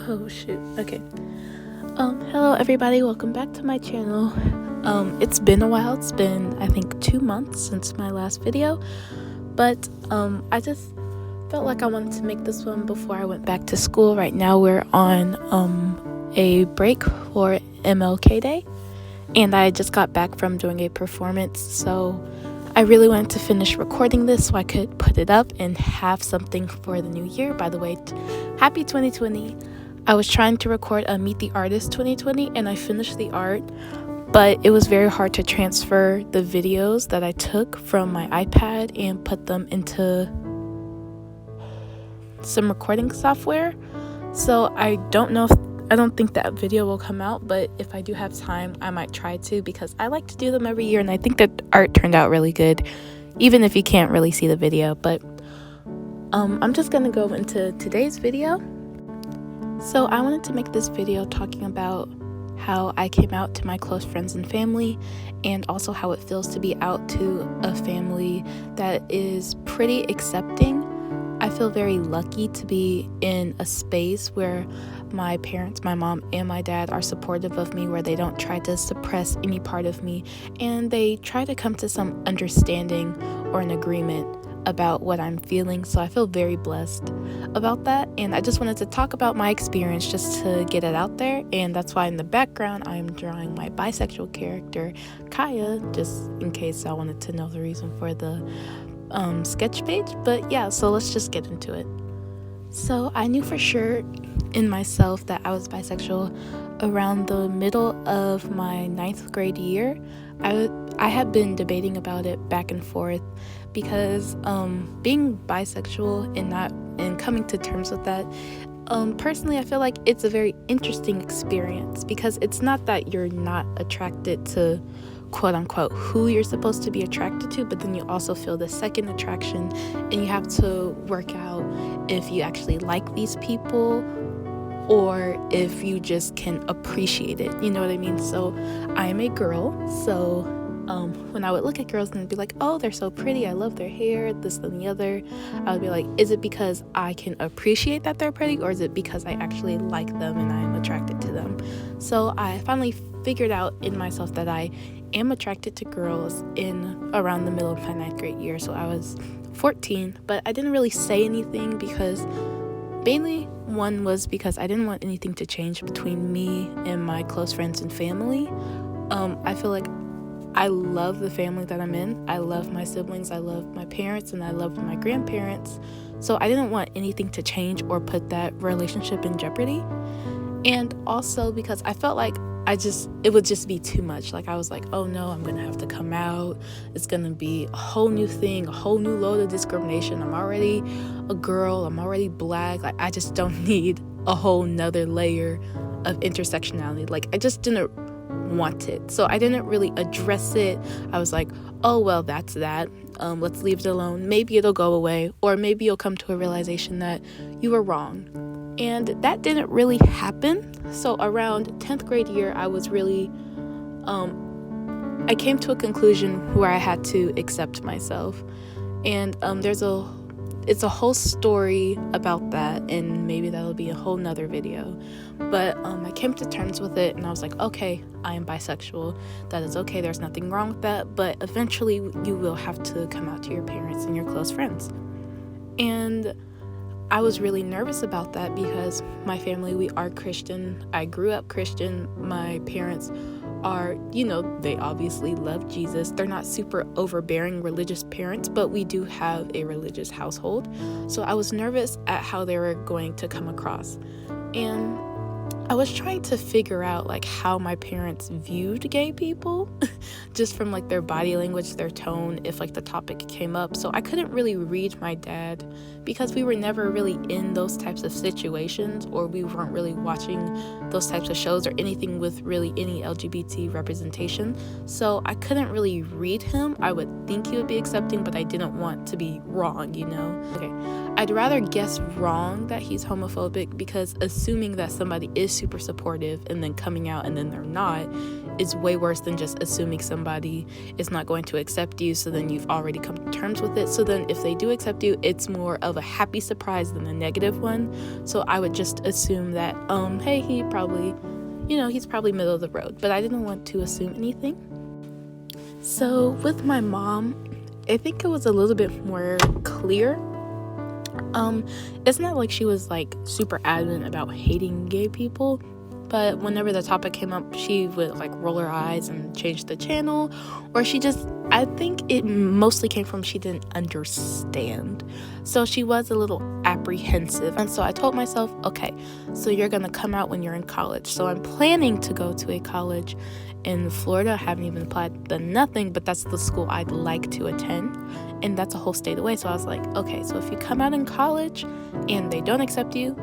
Oh shoot. Okay. Hello everybody, welcome back to my channel. It's been a while. It's been I think 2 months since my last video, but I just felt like I wanted to make this one before I went back to school. Right now we're on a break for MLK Day, and I just got back from doing a performance, so I really wanted to finish recording this so I could put it up and have something for the new year. By the way, happy 2020. I was trying to record a Meet the Artist 2020 and I finished the art, but it was very hard to transfer the videos that I took from my iPad and put them into some recording software. So I don't think that video will come out, but if I do have time, I might try to, because I like to do them every year and I think that art turned out really good, even if you can't really see the video. But I'm just gonna go into today's video. So I wanted to make this video talking about how I came out to my close friends and family, and also how it feels to be out to a family that is pretty accepting. I feel very lucky to be in a space where my parents, my mom and my dad, are supportive of me, where they don't try to suppress any part of me, and they try to come to some understanding or an agreement about what I'm feeling. So I feel very blessed about that, and I just wanted to talk about my experience just to get it out there. And that's why in the background I'm drawing my bisexual character Kaya, just in case I wanted to know the reason for the sketch page. But yeah, so let's just get into it. So I knew for sure in myself that I was bisexual around the middle of my 9th grade year. I had been debating about it back and forth, because being bisexual and coming to terms with that, personally I feel like it's a very interesting experience, because it's not that you're not attracted to quote unquote who you're supposed to be attracted to, but then you also feel the second attraction, and you have to work out if you actually like these people or if you just can appreciate it, you know what I mean? So I'm a girl, so when I would look at girls and be like, oh, they're so pretty, I love their hair, this and the other, I would be like, is it because I can appreciate that they're pretty, or is it because I actually like them and I'm attracted to them? So I finally figured out in myself that I am attracted to girls in around the middle of my 9th grade year. So I was 14, but I didn't really say anything, because mainly one was because I didn't want anything to change between me and my close friends and family. I feel like I love the family that I'm in. I love my siblings, I love my parents, and I love my grandparents. So I didn't want anything to change or put that relationship in jeopardy. And also because I felt like it would just be too much. Like I was like, oh no, I'm gonna have to come out. It's gonna be a whole new thing, a whole new load of discrimination. I'm already a girl, I'm already black. Like I just don't need a whole nother layer of intersectionality. Like I just didn't want it. So I didn't really address it. I was like, oh well, that's that. Let's leave it alone. Maybe it'll go away, or maybe you'll come to a realization that you were wrong. And that didn't really happen. So around 10th grade year, I was really, I came to a conclusion where I had to accept myself. And it's a whole story about that, and maybe that'll be a whole nother video. But I came to terms with it, and I was like, okay, I am bisexual. That is okay. There's nothing wrong with that. But eventually you will have to come out to your parents and your close friends. And I was really nervous about that, because my family, we are Christian. I grew up Christian. My parents are, they obviously love Jesus. They're not super overbearing religious parents, but we do have a religious household. So I was nervous at how they were going to come across. And I was trying to figure out like how my parents viewed gay people just from like their body language, their tone, if like the topic came up. So I couldn't really read my dad, because we were never really in those types of situations, or we weren't really watching those types of shows or anything with really any LGBT representation. So I couldn't really read him. I would think he would be accepting, but I didn't want to be wrong, Okay, I'd rather guess wrong that he's homophobic, because assuming that somebody is super supportive and then coming out and then they're not is way worse than just assuming somebody is not going to accept you, so then you've already come to terms with it. So then if they do accept you, it's more of a happy surprise than a negative one. So I would just assume that hey, he's probably middle of the road, but I didn't want to assume anything. So with my mom, I think it was a little bit more clear. It's not like she was like super adamant about hating gay people, but whenever the topic came up, she would like roll her eyes and change the channel, or I think it mostly came from she didn't understand. So she was a little apprehensive. And so I told myself, okay, so you're going to come out when you're in college. So I'm planning to go to a college in Florida. I haven't even applied to nothing, but that's the school I'd like to attend. And that's a whole state away. So I was like, okay, so if you come out in college and they don't accept you,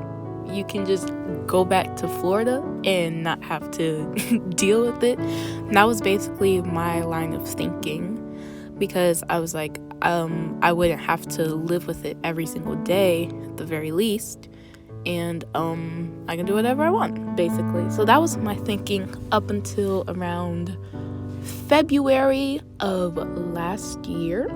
you can just go back to Florida and not have to deal with it. And that was basically my line of thinking, because I was like, I wouldn't have to live with it every single day at the very least, and I can do whatever I want, basically. So that was my thinking up until around February of last year.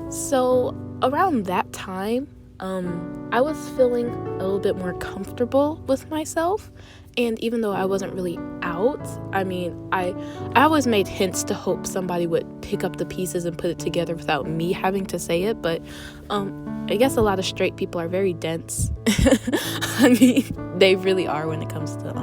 So around that time, I was feeling a little bit more comfortable with myself, and even though I wasn't really out, I mean, I always made hints to hope somebody would pick up the pieces and put it together without me having to say it, but I guess a lot of straight people are very dense. I mean, they really are when it comes to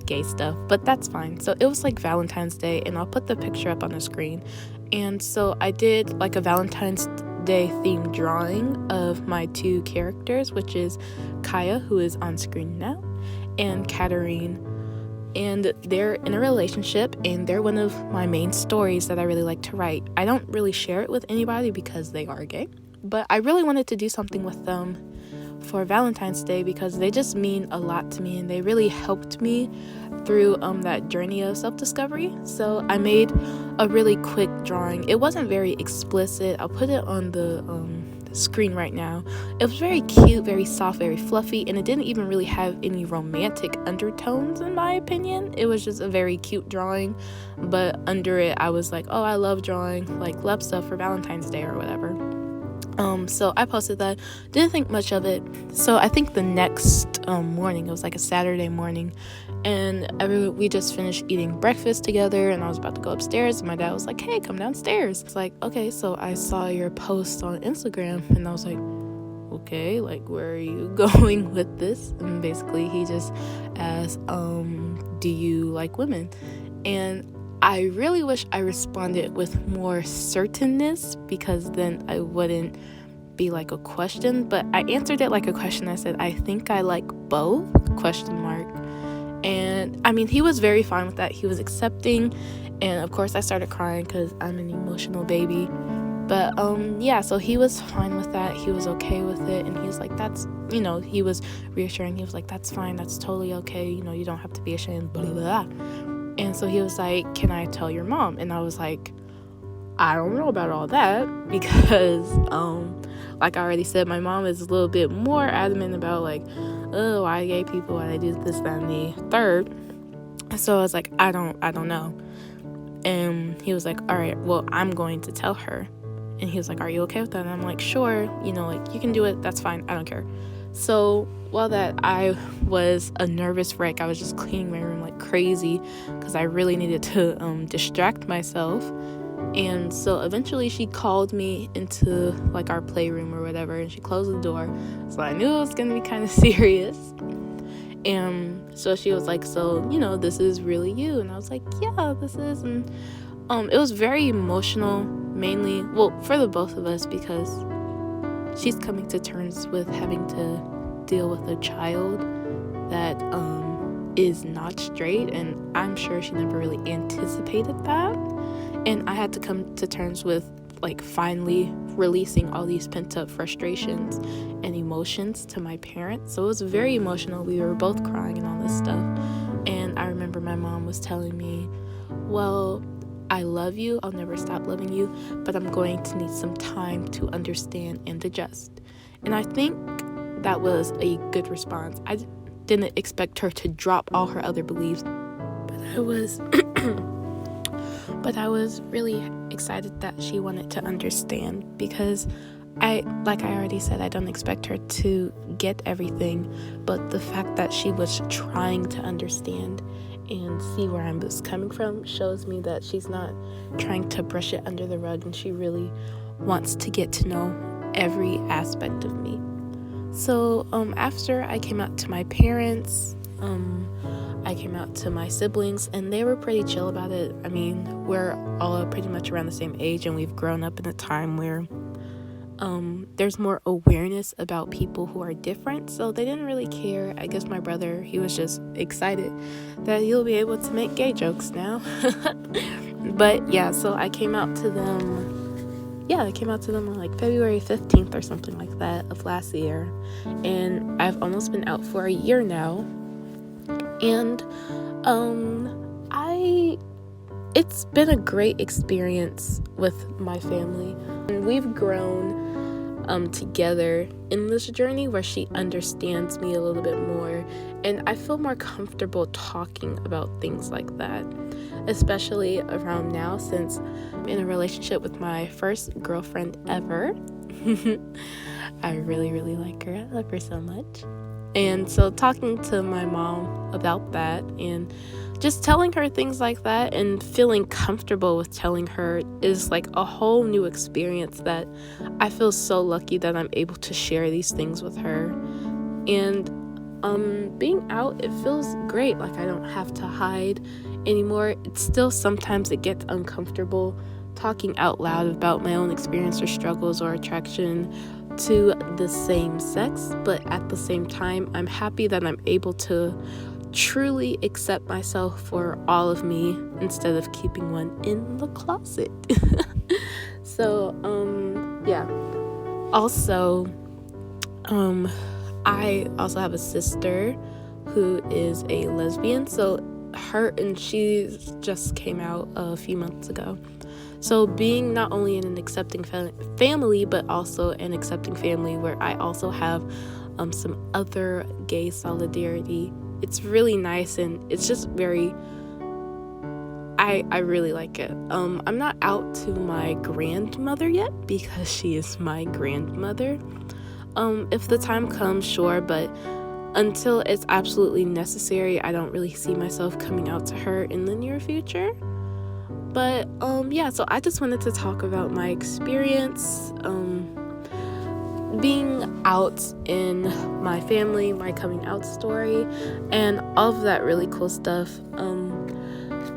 gay stuff, but that's fine. So it was like Valentine's Day, and I'll put the picture up on the screen. And so I did like a Valentine's Day themed drawing of my two characters, which is Kaya, who is on screen now, and Katarine. And they're in a relationship, and they're one of my main stories that I really like to write. I don't really share it with anybody because they are gay, but I really wanted to do something with them for Valentine's Day because they just mean a lot to me, and they really helped me through that journey of self-discovery. So I made a really quick drawing. It wasn't very explicit. I'll put it on the screen right now. It was very cute, very soft, very fluffy, and it didn't even really have any romantic undertones in my opinion. It was just a very cute drawing, but under it I was like, oh, I love drawing like love stuff for Valentine's Day or whatever. So I posted that, didn't think much of it. So I think the next morning, it was like a Saturday morning, and we just finished eating breakfast together, and I was about to go upstairs, and my dad was like, hey, come downstairs. It's like, okay, so I saw your post on Instagram, and I was like, okay, like, where are you going with this? And basically he just asked, do you like women? And I really wish I responded with more certainness, because then I wouldn't be like a question, but I answered it like a question. I said, I think I like both, ? And I mean, he was very fine with that. He was accepting, and of course I started crying because I'm an emotional baby. But yeah, so he was fine with that. He was okay with it, and he was like, that's, he was reassuring. He was like, that's fine, that's totally okay, you don't have to be ashamed, blah, blah, blah. And so he was like, can I tell your mom? And I was like, I don't know about all that, because like I already said, my mom is a little bit more adamant about like, oh, why gay people, why they do this, that, and the third. So I was like, I don't know. And he was like, all right, well, I'm going to tell her. And he was like, are you okay with that? And I'm like, sure, like, you can do it, that's fine, I don't care. So while that I was a nervous wreck, I was just cleaning my room like crazy because I really needed to distract myself. And so eventually she called me into like our playroom or whatever, and she closed the door. So I knew it was gonna be kind of serious. And so she was like, so this is really you? And I was like, yeah, this is. And it was very emotional, mainly, well, for the both of us, because she's coming to terms with having to deal with a child that is not straight, and I'm sure she never really anticipated that. And I had to come to terms with like finally releasing all these pent-up frustrations and emotions to my parents. So it was very emotional. We were both crying and all this stuff. And I remember my mom was telling me, well, I love you, I'll never stop loving you, but I'm going to need some time to understand and adjust. And I think that was a good response. I didn't expect her to drop all her other beliefs, but I was but I was really excited that she wanted to understand, because like I already said, I don't expect her to get everything, but the fact that she was trying to understand and see where I was coming from shows me that she's not trying to brush it under the rug, and she really wants to get to know every aspect of me. So after I came out to my parents, I came out to my siblings, and they were pretty chill about it. I mean, we're all pretty much around the same age, and we've grown up in a time where there's more awareness about people who are different, so they didn't really care. I guess my brother, he was just excited that he'll be able to make gay jokes now. But yeah, so I came out to them on like February 15th or something like that of last year, and I've almost been out for a year now. And it's been a great experience with my family, and we've grown together in this journey where she understands me a little bit more, and I feel more comfortable talking about things like that, especially around now, since I'm in a relationship with my first girlfriend ever. I really, really like her. I love her so much. And so talking to my mom about that and just telling her things like that and feeling comfortable with telling her is like a whole new experience that I feel so lucky that I'm able to share these things with her. And being out, it feels great. Like I don't have to hide anymore. It's still sometimes it gets uncomfortable talking out loud about my own experience or struggles or attraction to the same sex, but at the same time, I'm happy that I'm able to truly accept myself for all of me instead of keeping one in the closet. So yeah, also I also have a sister who is a lesbian, so she just came out a few months ago. So being not only in an accepting family, but also an accepting family where I also have some other gay solidarity, it's really nice, and it's just very, I really like it. I'm not out to my grandmother yet because she is my grandmother. If the time comes, sure, but until it's absolutely necessary, I don't really see myself coming out to her in the near future. But yeah, so I just wanted to talk about my experience being out in my family, my coming out story, and all of that really cool stuff.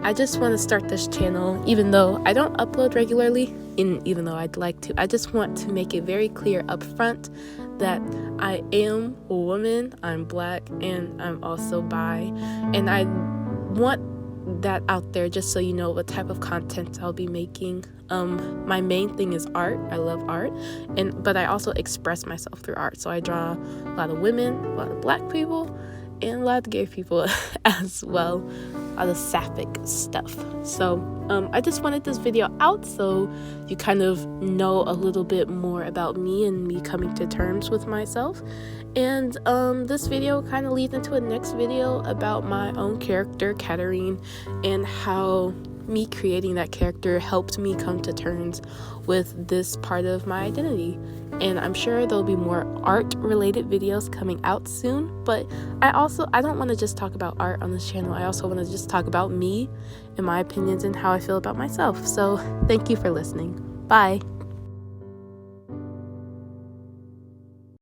I just want to start this channel, even though I don't upload regularly, even though I'd like to. I just want to make it very clear up front that I am a woman, I'm Black, and I'm also bi, and I want that out there just so you know what type of content I'll be making. My main thing is art. I love art, but I also express myself through art. So I draw a lot of women, a lot of Black people, and a lot of gay people as well, a lot of sapphic stuff. So I just wanted this video out so you kind of know a little bit more about me and me coming to terms with myself. And this video kind of leads into a next video about my own character, Katarine, and how me creating that character helped me come to terms with this part of my identity. And I'm sure there'll be more art related videos coming out soon, but I don't want to just talk about art on this channel. I also want to just talk about me and my opinions and how I feel about myself. So thank you for listening. Bye.